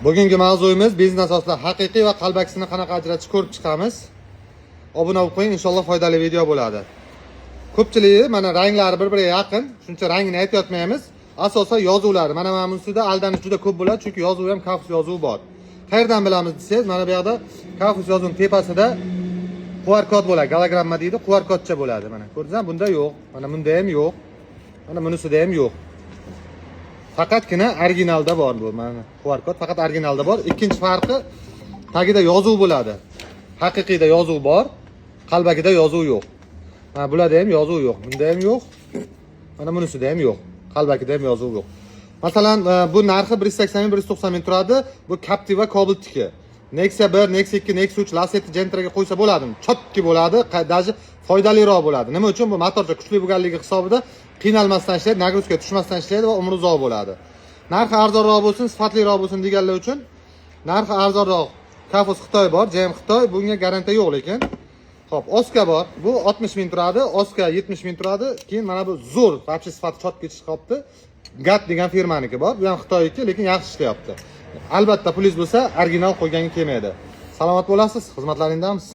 Bugungi mavzuyimiz biznes asosida haqiqiy va qalbakisini qanaqa ajratish ko'rib chiqamiz. Obuna bo'lib qo'ying, inshaalloh foydali video bo'ladi. Ko'pchiligi mana ranglari bir-biriga yaqin, shuncha rangini aytayotmaymiz. Asosan yozuvlari. Mana bu ustida aldanish juda ko'p bo'ladi, chunki yozuvi ham Kafus yozuvi bor. Qayerdan bilamiz desangiz, mana bu yerda Kafus yozuvining tepasida QR kod bo'ladi, gologramma deydi, QR kodcha bo'ladi. Mana ko'rdingizmi? Bunda yo'q. Mana bunda ham yo'q. Mana bunisida ham yo'q. Faqatgina originalda bor bu. Mana QR kod faqat originalda bor. Ikkinchi farqi tagida yozuv bo'ladi. Haqiqiyda yozuv bor, qalbakida yozuv yo'q. Mana bularda ham yozuv yo'q, bunda ham yo'q. Mana bunisida ham yo'q. Qalbakida ham yozuv yo'q. Masalan, bu narxi 180 ming, 190 ming turadi. Bu Captiva Cobalt'niki. Nexia 1, Nexia 2, Nexia 3 Lacetti Gentra'ga qo'ysa bo'ladimi? Chotki bo'ladi, даже foydaliroq bo'ladi. Nima uchun? Bu motorcha kuchli bo'lganligi hisobida qiynalmasdan ishlaydi, nagruzkaga tushmasdan ishlaydi va umri uzoq bo'ladi. Narxi arzonroq bo'lsin, sifatliroq bo'lsin deganlar uchun narxi arzonroq Kafus Xitoy bor, JM Xitoy, bunga garantiya yo'q lekin. Xo'p, Oska bor. Bu 60 ming turadi, Oska 70 ming turadi. Keyin mana bu zo'r, вообще sifati chotki chiqyapti. Gat degan firmaniki bor. Bu ham Xitoyniki, lekin yaxshi ishlayapti. Albatta pulingiz bo'lsa, original qo'yganga kelmaydi. Salomat bo'lasiz, xizmatlaringdamiz.